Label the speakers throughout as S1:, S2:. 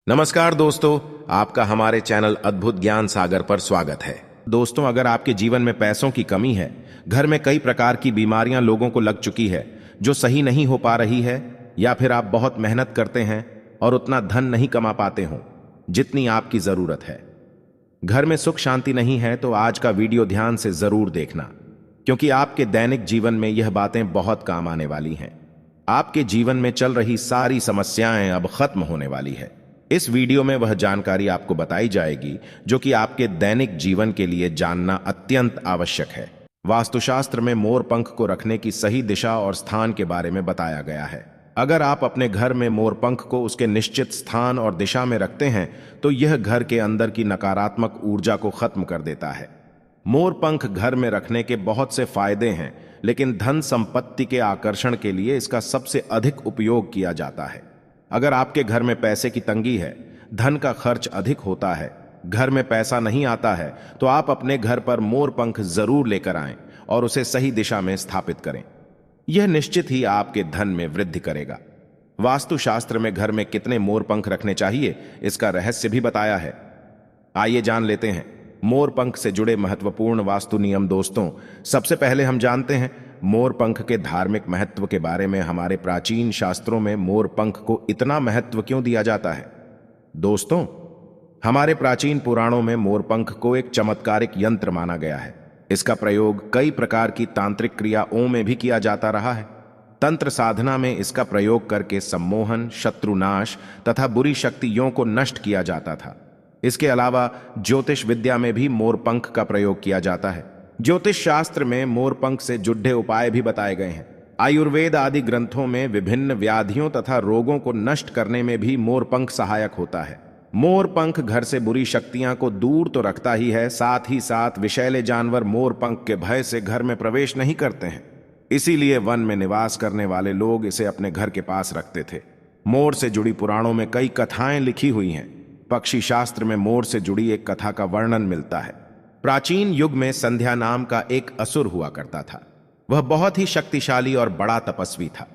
S1: नमस्कार दोस्तों, आपका हमारे चैनल अद्भुत ज्ञान सागर पर स्वागत है। दोस्तों, अगर आपके जीवन में पैसों की कमी है, घर में कई प्रकार की बीमारियां लोगों को लग चुकी है जो सही नहीं हो पा रही है, या फिर आप बहुत मेहनत करते हैं और उतना धन नहीं कमा पाते हो जितनी आपकी जरूरत है, घर में सुख शांति नहीं है, तो आज का वीडियो ध्यान से जरूर देखना, क्योंकि आपके दैनिक जीवन में यह बातें बहुत काम आने वाली हैं। आपके जीवन में चल रही सारी समस्याएं अब खत्म होने वाली है। इस वीडियो में वह जानकारी आपको बताई जाएगी जो कि आपके दैनिक जीवन के लिए जानना अत्यंत आवश्यक है। वास्तुशास्त्र में मोर पंख को रखने की सही दिशा और स्थान के बारे में बताया गया है। अगर आप अपने घर में मोर पंख को उसके निश्चित स्थान और दिशा में रखते हैं तो यह घर के अंदर की नकारात्मक ऊर्जा को खत्म कर देता है। मोर पंख घर में रखने के बहुत से फायदे हैं, लेकिन धन संपत्ति के आकर्षण के लिए इसका सबसे अधिक उपयोग किया जाता है। अगर आपके घर में पैसे की तंगी है, धन का खर्च अधिक होता है, घर में पैसा नहीं आता है, तो आप अपने घर पर मोर पंख जरूर लेकर आएं और उसे सही दिशा में स्थापित करें। यह निश्चित ही आपके धन में वृद्धि करेगा। वास्तुशास्त्र में घर में कितने मोर पंख रखने चाहिए, इसका रहस्य भी बताया है। आइए जान लेते हैं मोर पंख से जुड़े महत्वपूर्ण वास्तु नियम। दोस्तों, सबसे पहले हम जानते हैं मोर पंख के धार्मिक महत्व के बारे में। हमारे प्राचीन शास्त्रों में मोर पंख को इतना महत्व क्यों दिया जाता है? दोस्तों, हमारे प्राचीन पुराणों में मोर पंख को एक चमत्कारिक यंत्र माना गया है। इसका प्रयोग कई प्रकार की तांत्रिक क्रियाओं में भी किया जाता रहा है। तंत्र साधना में इसका प्रयोग करके सम्मोहन, शत्रुनाश तथा बुरी शक्तियों को नष्ट किया जाता था। इसके अलावा ज्योतिष विद्या में भी मोर पंख का प्रयोग किया जाता है। ज्योतिष शास्त्र में मोर पंख से जुड़े उपाय भी बताए गए हैं। आयुर्वेद आदि ग्रंथों में विभिन्न व्याधियों तथा रोगों को नष्ट करने में भी मोर पंख सहायक होता है। मोर पंख घर से बुरी शक्तियां को दूर तो रखता ही है, साथ ही साथ विषैले जानवर मोर पंख के भय से घर में प्रवेश नहीं करते हैं। इसीलिए वन में निवास करने वाले लोग इसे अपने घर के पास रखते थे। मोर से जुड़ी पुराणों में कई कथाएं लिखी हुई हैं। पक्षी शास्त्र में मोर से जुड़ी एक कथा का वर्णन मिलता है। प्राचीन युग में संध्या नाम का एक असुर हुआ करता था। वह बहुत ही शक्तिशाली और बड़ा तपस्वी था।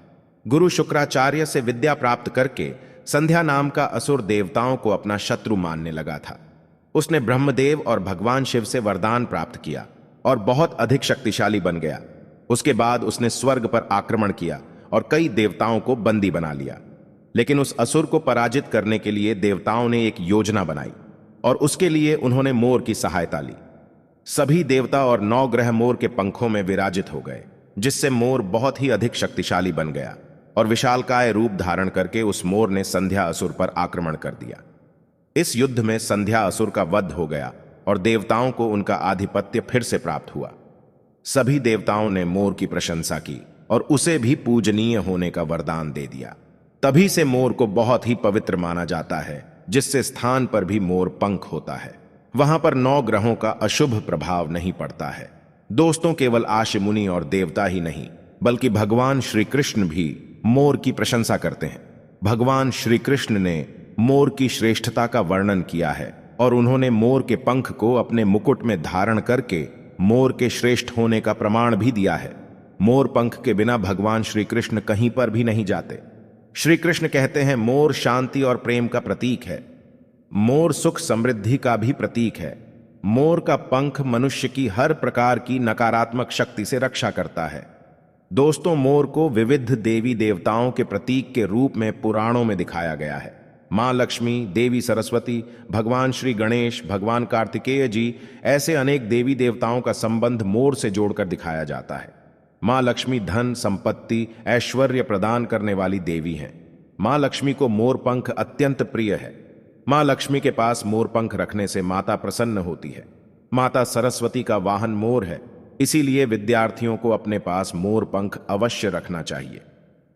S1: गुरु शुक्राचार्य से विद्या प्राप्त करके संध्या नाम का असुर देवताओं को अपना शत्रु मानने लगा था। उसने ब्रह्मदेव और भगवान शिव से वरदान प्राप्त किया और बहुत अधिक शक्तिशाली बन गया। उसके बाद उसने स्वर्ग पर आक्रमण किया और कई देवताओं को बंदी बना लिया। लेकिन उस असुर को पराजित करने के लिए देवताओं ने एक योजना बनाई और उसके लिए उन्होंने मोर की सहायता ली। सभी देवता और 9 ग्रह मोर के पंखों में विराजित हो गए, जिससे मोर बहुत ही अधिक शक्तिशाली बन गया और विशालकाय रूप धारण करके उस मोर ने संध्या असुर पर आक्रमण कर दिया। इस युद्ध में संध्या असुर का वध हो गया और देवताओं को उनका आधिपत्य फिर से प्राप्त हुआ। सभी देवताओं ने मोर की प्रशंसा की और उसे भी पूजनीय होने का वरदान दे दिया। तभी से मोर को बहुत ही पवित्र माना जाता है। जिससे स्थान पर भी मोर पंख होता है, वहां पर 9 ग्रहों का अशुभ प्रभाव नहीं पड़ता है। दोस्तों, केवल आर्ष मुनि और देवता ही नहीं, बल्कि भगवान श्री कृष्ण भी मोर की प्रशंसा करते हैं। भगवान श्री कृष्ण ने मोर की श्रेष्ठता का वर्णन किया है और उन्होंने मोर के पंख को अपने मुकुट में धारण करके मोर के श्रेष्ठ होने का प्रमाण भी दिया है। मोर पंख के बिना भगवान श्री कृष्ण कहीं पर भी नहीं जाते। श्री कृष्ण कहते हैं, मोर शांति और प्रेम का प्रतीक है। मोर सुख समृद्धि का भी प्रतीक है। मोर का पंख मनुष्य की हर प्रकार की नकारात्मक शक्ति से रक्षा करता है। दोस्तों, मोर को विविध देवी देवताओं के प्रतीक के रूप में पुराणों में दिखाया गया है। मां लक्ष्मी, देवी सरस्वती, भगवान श्री गणेश, भगवान कार्तिकेय जी, ऐसे अनेक देवी देवताओं का संबंध मोर से जोड़कर दिखाया जाता है। मां लक्ष्मी धन, संपत्ति, ऐश्वर्य प्रदान करने वाली देवी हैं। मां लक्ष्मी को मोर पंख अत्यंत प्रिय है। मां लक्ष्मी के पास मोर पंख रखने से माता प्रसन्न होती है। माता सरस्वती का वाहन मोर है, इसीलिए विद्यार्थियों को अपने पास मोर पंख अवश्य रखना चाहिए।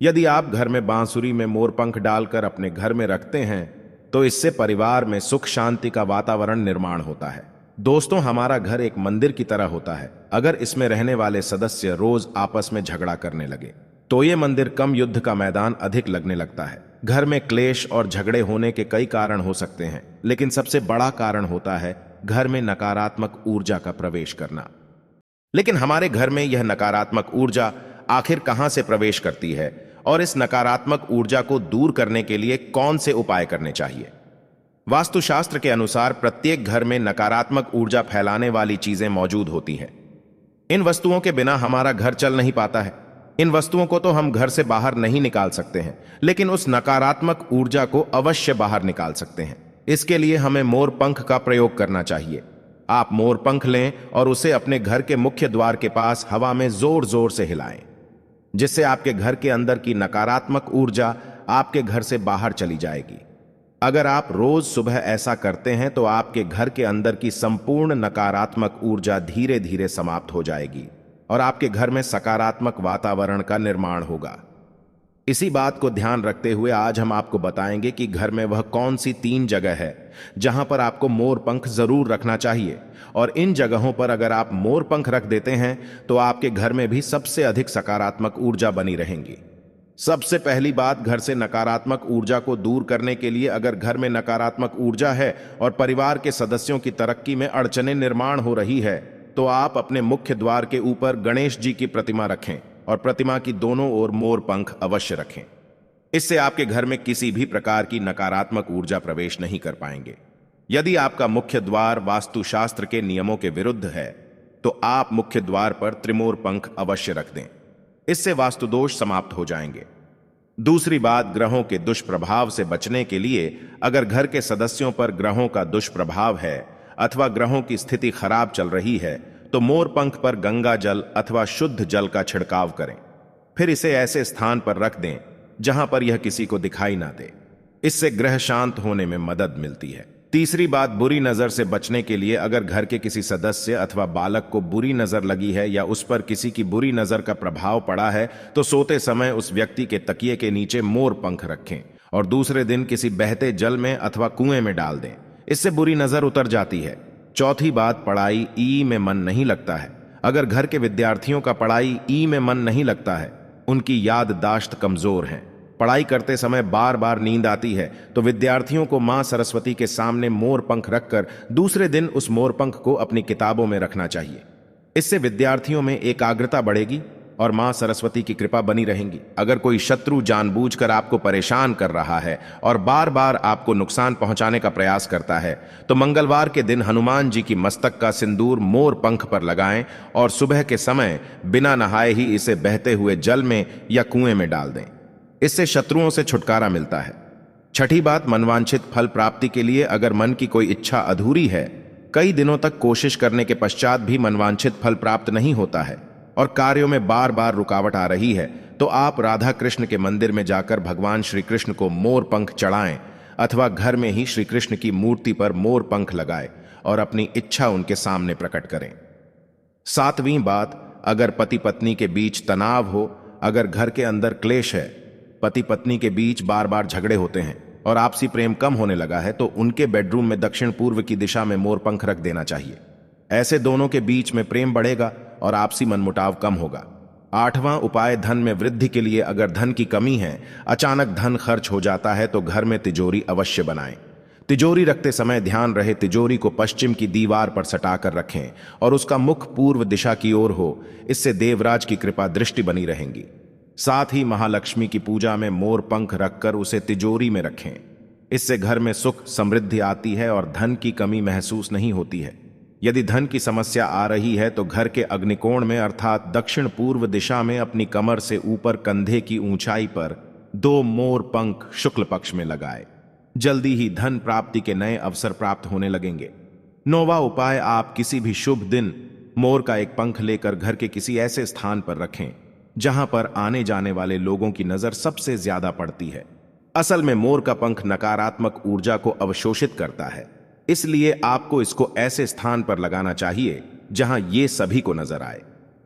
S1: यदि आप घर में बांसुरी में मोर पंख डालकर अपने घर में रखते हैं तो इससे परिवार में सुख शांति का वातावरण निर्माण होता है। दोस्तों, हमारा घर एक मंदिर की तरह होता है। अगर इसमें रहने वाले सदस्य रोज आपस में झगड़ा करने लगे तो ये मंदिर कम, युद्ध का मैदान अधिक लगने लगता है। घर में क्लेश और झगड़े होने के कई कारण हो सकते हैं, लेकिन सबसे बड़ा कारण होता है घर में नकारात्मक ऊर्जा का प्रवेश करना। लेकिन हमारे घर में यह नकारात्मक ऊर्जा आखिर कहां से प्रवेश करती है और इस नकारात्मक ऊर्जा को दूर करने के लिए कौन से उपाय करने चाहिए? वास्तुशास्त्र के अनुसार प्रत्येक घर में नकारात्मक ऊर्जा फैलाने वाली चीजें मौजूद होती हैं। इन वस्तुओं के बिना हमारा घर चल नहीं पाता है। इन वस्तुओं को तो हम घर से बाहर नहीं निकाल सकते हैं, लेकिन उस नकारात्मक ऊर्जा को अवश्य बाहर निकाल सकते हैं। इसके लिए हमें मोर पंख का प्रयोग करना चाहिए। आप मोर पंख लें और उसे अपने घर के मुख्य द्वार के पास हवा में जोर जोर से हिलाएं, जिससे आपके घर के अंदर की नकारात्मक ऊर्जा आपके घर से बाहर चली जाएगी। अगर आप रोज सुबह ऐसा करते हैं तो आपके घर के अंदर की संपूर्ण नकारात्मक ऊर्जा धीरे धीरे समाप्त हो जाएगी और आपके घर में सकारात्मक वातावरण का निर्माण होगा। इसी बात को ध्यान रखते हुए आज हम आपको बताएंगे कि घर में वह कौन सी 3 जगह है जहां पर आपको मोर पंख जरूर रखना चाहिए, और इन जगहों पर अगर आप मोर पंख रख देते हैं तो आपके घर में भी सबसे अधिक सकारात्मक ऊर्जा बनी रहेंगी। सबसे पहली बात, घर से नकारात्मक ऊर्जा को दूर करने के लिए अगर घर में नकारात्मक ऊर्जा है और परिवार के सदस्यों की तरक्की में अड़चनें निर्माण हो रही है तो आप अपने मुख्य द्वार के ऊपर गणेश जी की प्रतिमा रखें और प्रतिमा की दोनों ओर मोर पंख अवश्य रखें। इससे आपके घर में किसी भी प्रकार की नकारात्मक ऊर्जा प्रवेश नहीं कर पाएंगे। यदि आपका मुख्य द्वार वास्तुशास्त्र के नियमों के विरुद्ध है तो आप मुख्य द्वार पर त्रिमोर पंख अवश्य रख दें। इससे वास्तु दोष समाप्त हो जाएंगे। दूसरी बात, ग्रहों के दुष्प्रभाव से बचने के लिए अगर घर के सदस्यों पर ग्रहों का दुष्प्रभाव है अथवा ग्रहों की स्थिति खराब चल रही है तो मोर पंख पर गंगा जल अथवा शुद्ध जल का छिड़काव करें। फिर इसे ऐसे स्थान पर रख दें जहां पर यह किसी को दिखाई ना दे। इससे ग्रह शांत होने में मदद मिलती है। तीसरी बात, बुरी नजर से बचने के लिए अगर घर के किसी सदस्य अथवा बालक को बुरी नजर लगी है या उस पर किसी की बुरी नजर का प्रभाव पड़ा है तो सोते समय उस व्यक्ति के तकिए के नीचे मोर पंख रखें और दूसरे दिन किसी बहते जल में अथवा कुएं में डाल दें। इससे बुरी नजर उतर जाती है। चौथी बात, पढ़ाई ई में मन नहीं लगता है। अगर घर के विद्यार्थियों का पढ़ाई ई में मन नहीं लगता है, उनकी याददाश्त कमजोर है, पढ़ाई करते समय बार बार नींद आती है, तो विद्यार्थियों को मां सरस्वती के सामने मोर पंख रखकर दूसरे दिन उस मोर पंख को अपनी किताबों में रखना चाहिए। इससे विद्यार्थियों में एकाग्रता बढ़ेगी और मां सरस्वती की कृपा बनी रहेगी। अगर कोई शत्रु जानबूझकर आपको परेशान कर रहा है और बार बार आपको नुकसान पहुंचाने का प्रयास करता है तो मंगलवार के दिन हनुमान जी की मस्तक का सिंदूर मोर पंख पर लगाएं और सुबह के समय बिना नहाए ही इसे बहते हुए जल में या कुएं में डाल दें। इससे शत्रुओं से छुटकारा मिलता है। छठी बात, मनवांछित फल प्राप्ति के लिए अगर मन की कोई इच्छा अधूरी है, कई दिनों तक कोशिश करने के पश्चात भी मनवांछित फल प्राप्त नहीं होता है और कार्यों में बार बार रुकावट आ रही है, तो आप राधा कृष्ण के मंदिर में जाकर भगवान श्री कृष्ण को मोर पंख चढ़ाएं अथवा घर में ही श्री कृष्ण की मूर्ति पर मोर पंख लगाएं और अपनी इच्छा उनके सामने प्रकट करें। 7वीं बात, अगर पति पत्नी के बीच तनाव हो, अगर घर के अंदर क्लेश है, पति पत्नी के बीच बार बार झगड़े होते हैं और आपसी प्रेम कम होने लगा है तो उनके बेडरूम में दक्षिण पूर्व की दिशा में मोर पंख रख देना चाहिए। ऐसे दोनों के बीच में प्रेम बढ़ेगा और आपसी मनमुटाव कम होगा। 8वां उपाय, धन में वृद्धि के लिए अगर धन की कमी है, अचानक धन खर्च हो जाता है तो घर में तिजोरी अवश्य बनाएं। तिजोरी रखते समय ध्यान रहे तिजोरी को पश्चिम की दीवार पर सटाकर रखें और उसका मुख पूर्व दिशा की ओर हो। इससे देवराज की कृपा दृष्टि बनी रहेंगी। साथ ही महालक्ष्मी की पूजा में मोर पंख रखकर उसे तिजोरी में रखें। इससे घर में सुख समृद्धि आती है और धन की कमी महसूस नहीं होती है। यदि धन की समस्या आ रही है तो घर के अग्निकोण में अर्थात दक्षिण पूर्व दिशा में अपनी कमर से ऊपर कंधे की ऊंचाई पर 2 मोर पंख शुक्ल पक्ष में लगाए। जल्दी ही धन प्राप्ति के नए अवसर प्राप्त होने लगेंगे। 9वां उपाय, आप किसी भी शुभ दिन मोर का एक पंख लेकर घर के किसी ऐसे स्थान पर रखें जहां पर आने जाने वाले लोगों की नजर सबसे ज्यादा पड़ती है। असल में मोर का पंख नकारात्मक ऊर्जा को अवशोषित करता है, इसलिए आपको इसको ऐसे स्थान पर लगाना चाहिए जहां ये सभी को नजर आए।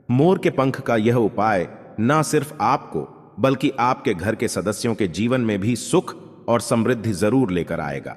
S1: मोर के पंख का यह उपाय न सिर्फ आपको बल्कि आपके घर के सदस्यों के जीवन में भी सुख और समृद्धि जरूर लेकर आएगा।